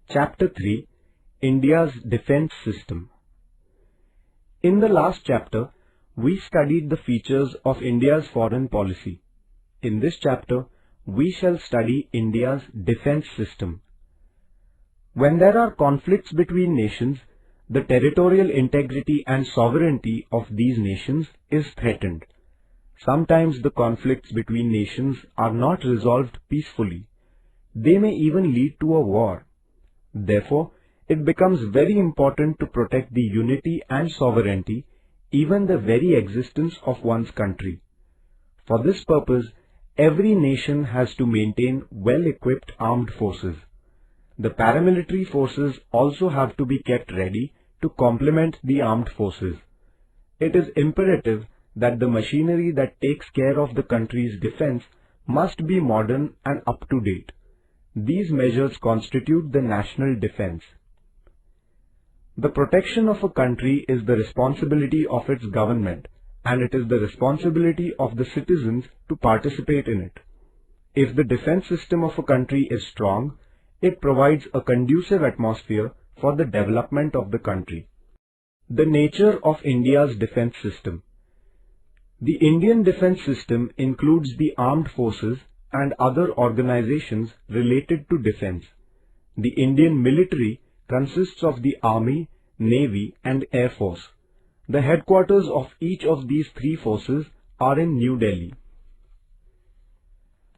Chapter 3, India's Defence System. In the last chapter, we studied the features of India's foreign policy. In this chapter, we shall study India's defence system. When there are conflicts between nations, the territorial integrity and sovereignty of these nations is threatened. Sometimes the conflicts between nations are not resolved peacefully. They may even lead to a war. Therefore, it becomes very important to protect the unity and sovereignty, even the very existence of one's country. For this purpose, every nation has to maintain well-equipped armed forces. The paramilitary forces also have to be kept ready to complement the armed forces. It is imperative that the machinery that takes care of the country's defense must be modern and up to date. These measures constitute the national defense. The protection of a country is the responsibility of its government, and it is the responsibility of the citizens to participate in it. If the defense system of a country is strong, it provides a conducive atmosphere for the development of the country. The nature of India's defense system. The Indian defense system includes the armed forces and other organizations related to defense. The Indian military consists of the Army, Navy and Air Force. The headquarters of each of these three forces are in New Delhi.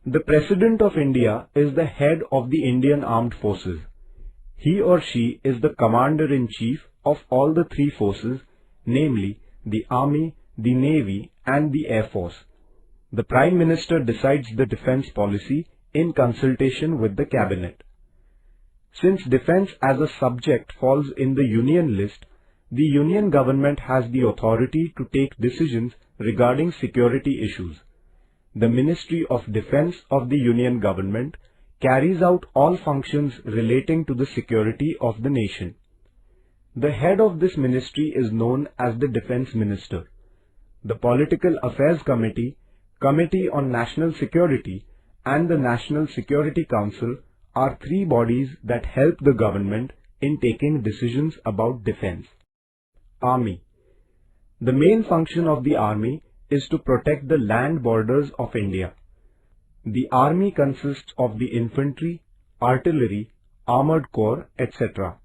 The President of India is the head of the Indian Armed Forces. He or she is the Commander-in-Chief of all the three forces, namely the Army, the Navy and the Air Force. The Prime Minister decides the defense policy in consultation with the Cabinet. Since defense as a subject falls in the Union list, the Union government has the authority to take decisions regarding security issues. The Ministry of Defense of the Union government carries out all functions relating to the security of the nation. The head of this ministry is known as the Defense Minister. The Political Affairs Committee, Committee on National Security and the National Security Council are three bodies that help the government in taking decisions about defense. Army. The main function of the Army is to protect the land borders of India. The Army consists of the infantry, artillery, armored corps, etc.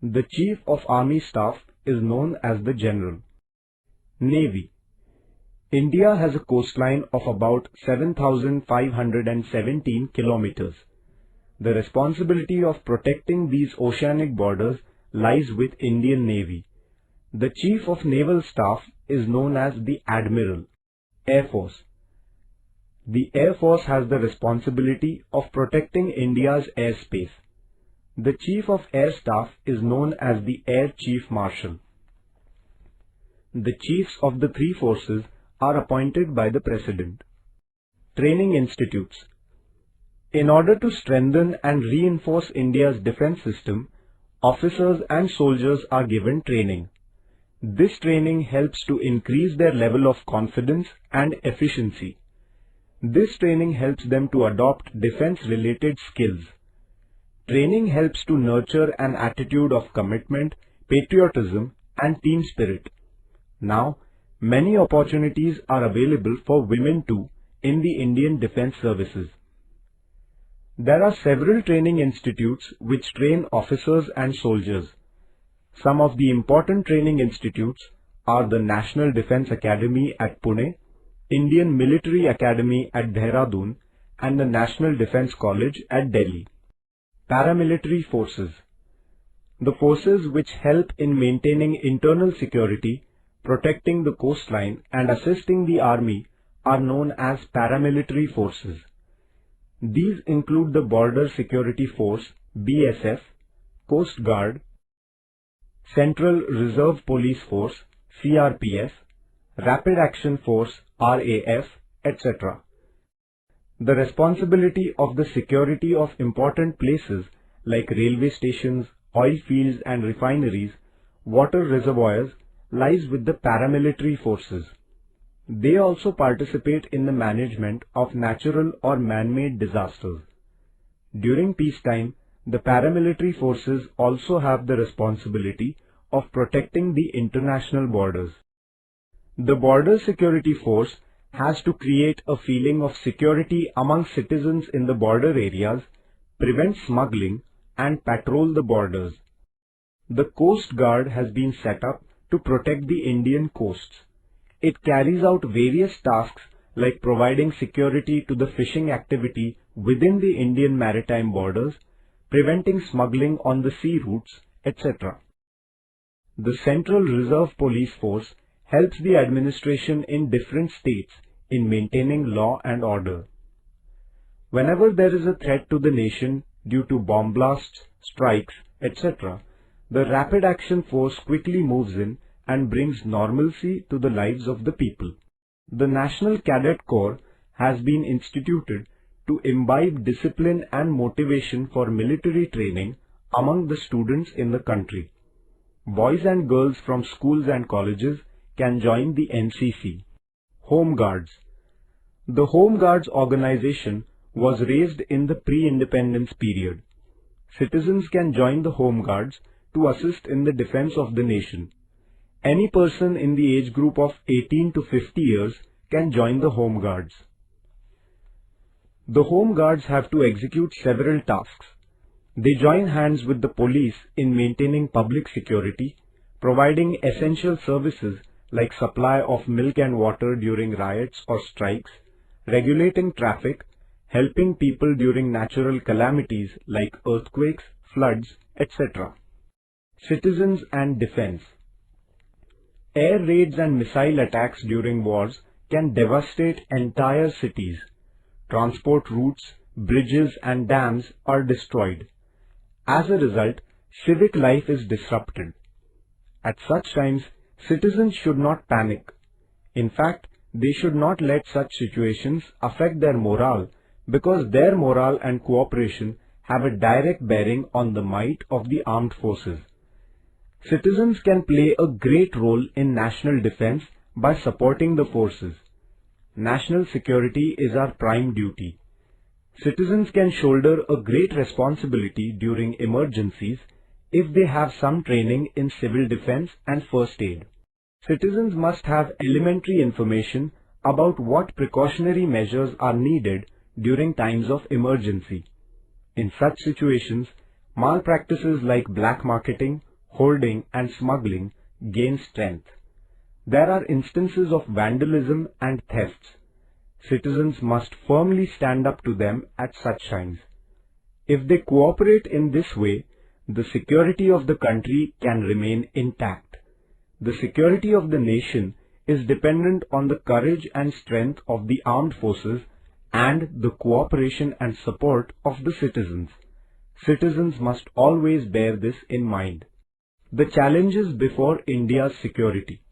The Chief of Army Staff is known as the General. Navy. India has a coastline of about 7,517 kilometers. The responsibility of protecting these oceanic borders lies with Indian Navy. The Chief of Naval Staff is known as the Admiral. Air Force. The Air Force has the responsibility of protecting India's airspace. The Chief of Air Staff is known as the Air Chief Marshal. The chiefs of the three forces are appointed by the President. Training institutes. In order to strengthen and reinforce India's defense system, officers and soldiers are given training. This training helps to increase their level of confidence and efficiency. This training helps them to adopt defense-related skills. Training helps to nurture an attitude of commitment, patriotism and team spirit. Now, many opportunities are available for women too in the Indian Defence Services. There are several training institutes which train officers and soldiers. Some of the important training institutes are the National Defence Academy at Pune, Indian Military Academy at Dehradun, and the National Defence College at Delhi. Paramilitary forces. The forces which help in maintaining internal security, protecting the coastline and assisting the army are known as paramilitary forces. These include the Border Security Force (BSF), Coast Guard, Central Reserve Police Force (CRPF), Rapid Action Force (RAF), etc. The responsibility of the security of important places like railway stations, oil fields and refineries, water reservoirs lies with the paramilitary forces. They also participate in the management of natural or man-made disasters. During peacetime, the paramilitary forces also have the responsibility of protecting the international borders. The Border Security Force has to create a feeling of security among citizens in the border areas, prevent smuggling, and patrol the borders. The Coast Guard has been set up to protect the Indian coasts. It carries out various tasks like providing security to the fishing activity within the Indian maritime borders, preventing smuggling on the sea routes, etc. The Central Reserve Police Force helps the administration in different states in maintaining law and order. Whenever there is a threat to the nation due to bomb blasts, strikes, etc., the Rapid Action Force quickly moves in and brings normalcy to the lives of the people. The National Cadet Corps has been instituted to imbibe discipline and motivation for military training among the students in the country. Boys and girls from schools and colleges can join the NCC. Home Guards. The Home Guards organization was raised in the pre-independence period. Citizens can join the Home Guards to assist in the defense of the nation. Any person in the age group of 18 to 50 years can join the Home Guards. The Home Guards have to execute several tasks. They join hands with the police in maintaining public security, providing essential services like supply of milk and water during riots or strikes, regulating traffic, helping people during natural calamities like earthquakes, floods, etc. Citizens and defense. Air raids and missile attacks during wars can devastate entire cities. Transport routes, bridges and dams are destroyed. As a result, civic life is disrupted. At such times, citizens should not panic. In fact, they should not let such situations affect their morale, because their morale and cooperation have a direct bearing on the might of the armed forces. Citizens can play a great role in national defense by supporting the forces. National security is our prime duty. Citizens can shoulder a great responsibility during emergencies if they have some training in civil defense and first aid. Citizens must have elementary information about what precautionary measures are needed during times of emergency. In such situations, malpractices like black marketing, hoarding and smuggling gain strength. There are instances of vandalism and thefts. Citizens must firmly stand up to them at such times. If they cooperate in this way, the security of the country can remain intact. The security of the nation is dependent on the courage and strength of the armed forces and the cooperation and support of the citizens. Citizens must always bear this in mind. The challenges before India's security.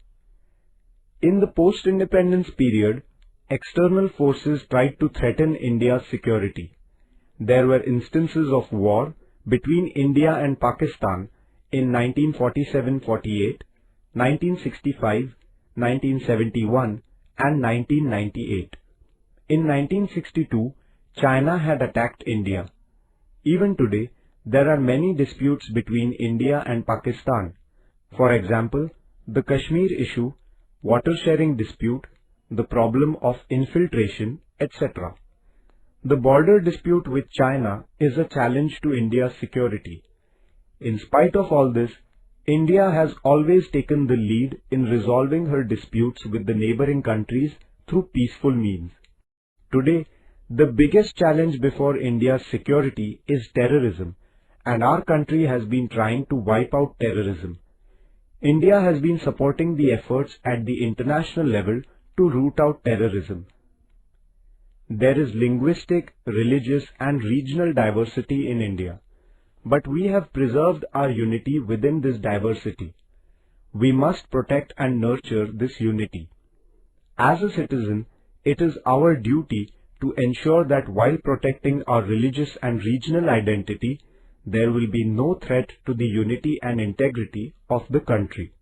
In the post-independence period, external forces tried to threaten India's security. There were instances of war between India and Pakistan in 1947-48, 1965, 1971 and 1998. In 1962, China had attacked India. Even today, there are many disputes between India and Pakistan. For example, the Kashmir issue, water sharing dispute, the problem of infiltration, etc. The border dispute with China is a challenge to India's security. In spite of all this, India has always taken the lead in resolving her disputes with the neighboring countries through peaceful means. Today, the biggest challenge before India's security is terrorism, and our country has been trying to wipe out terrorism. India has been supporting the efforts at the international level to root out terrorism. There is linguistic, religious and regional diversity in India, but we have preserved our unity within this diversity. We must protect and nurture this unity. As a citizen, it is our duty to ensure that while protecting our religious and regional identity, there will be no threat to the unity and integrity of the country.